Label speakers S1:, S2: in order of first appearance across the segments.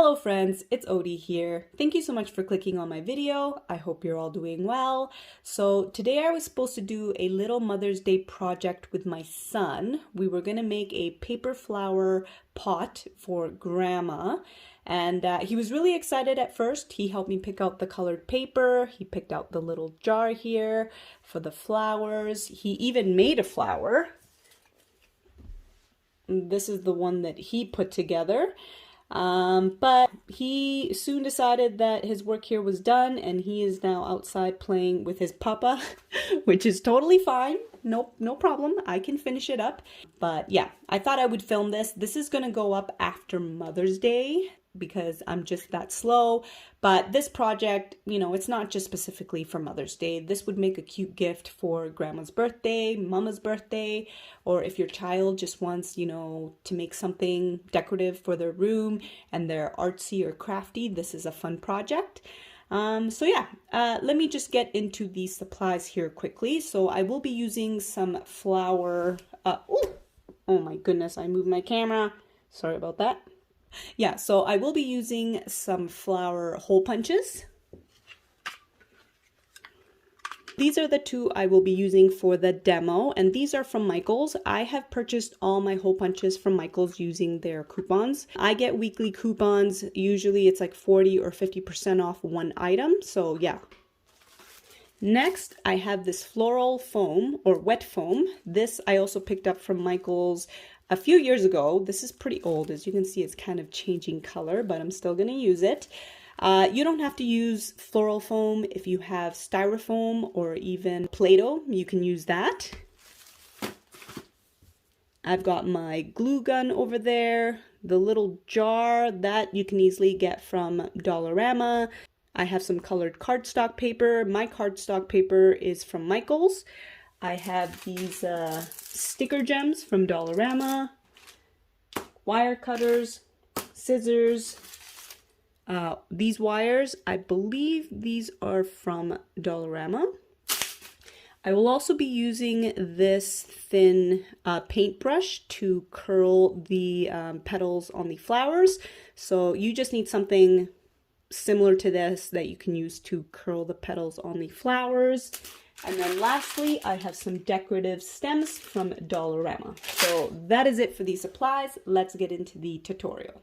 S1: Hello friends, it's Odie here. Thank you so much for clicking on my video. I hope you're all doing well. So today I was supposed to do a little Mother's Day project with my son. We were going to make a paper flower pot for Grandma. And he was really excited at first. He helped me pick out the colored paper. He picked out the little jar here for the flowers. He even made a flower. This is the one that he put together. But he soon decided that his work here was done and he is now outside playing with his papa, which is totally fine. No problem. I can finish it up. But yeah, I thought I would film this. This is going to go up after Mother's Day because I'm just that slow. But this project, you know, it's not just specifically for Mother's Day. This would make a cute gift for Grandma's birthday, Mama's birthday, or if your child just wants, you know, to make something decorative for their room and they're artsy or crafty, this is a fun project. So yeah, let me just get into the supplies here quickly. So I will be using some flour. Oh my goodness, I moved my camera. Sorry about that. Yeah, so I will be using some flower hole punches. These are the two I will be using for the demo, and these are from Michaels. I have purchased all my hole punches from Michaels using their coupons. I get weekly coupons. Usually it's like 40 or 50% off one item, so yeah. Next, I have this floral foam or wet foam. This I also picked up from Michaels a few years ago. This is pretty old. As you can see, it's kind of changing color, but I'm still going to use it. You don't have to use floral foam. If you have styrofoam or even Play-Doh, you can use that. I've got my glue gun over there, the little jar that you can easily get from Dollarama. I have some colored cardstock paper. My cardstock paper is from Michaels. I have these sticker gems from Dollarama, wire cutters, scissors. These wires, I believe these are from Dollarama. I will also be using this thin paintbrush to curl the petals on the flowers. So you just need something similar to this that you can use to curl the petals on the flowers. And then lastly, I have some decorative stems from Dollarama. So that is it for these supplies. Let's get into the tutorial.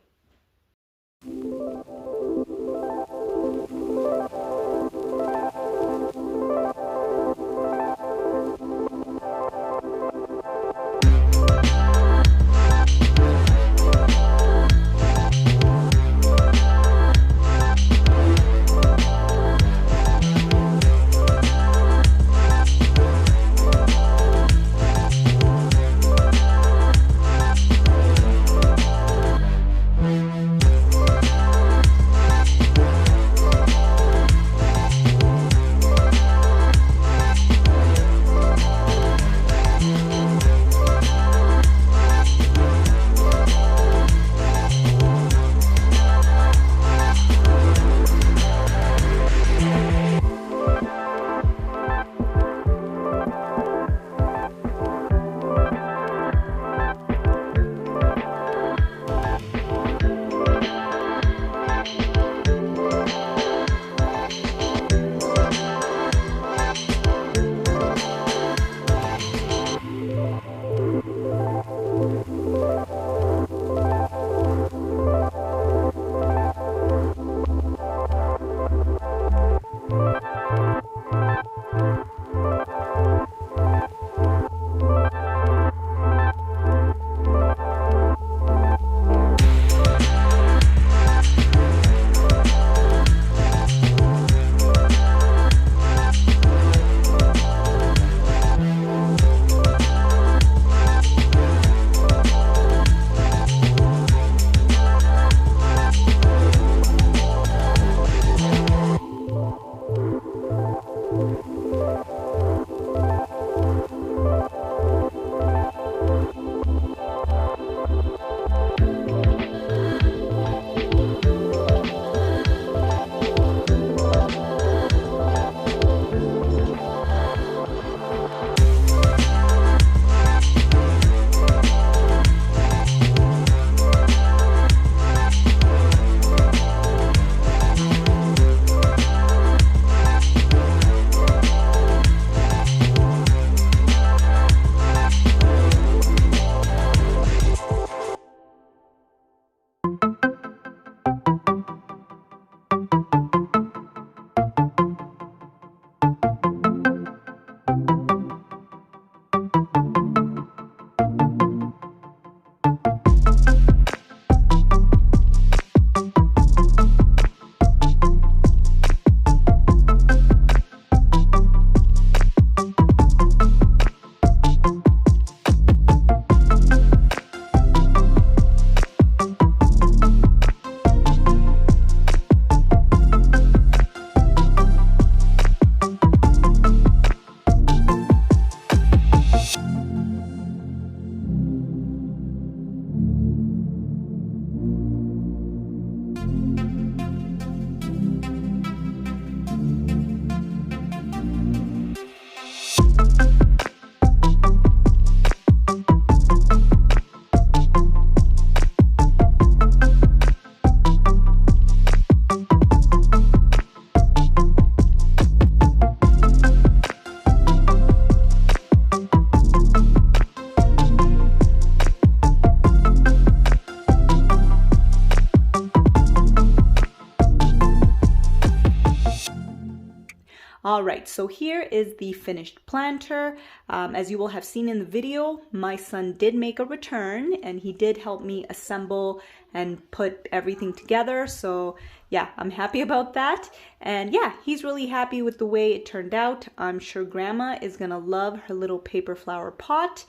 S1: All right, so here is the finished planter. As you will have seen in the video, my son did make a return and he did help me assemble and put everything together. So yeah, I'm happy about that. And yeah, he's really happy with the way it turned out. I'm sure Grandma is gonna love her little paper flower pot.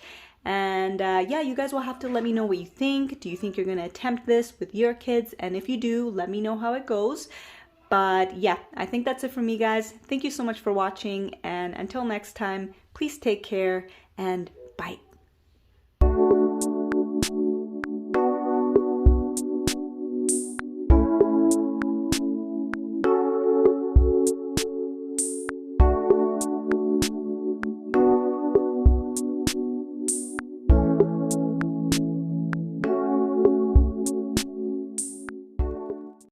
S1: And yeah, you guys will have to let me know what you think. Do you think you're gonna attempt this with your kids? And if you do, let me know how it goes. But yeah, I think that's it for me, guys. Thank you so much for watching, and until next time, please take care and bye.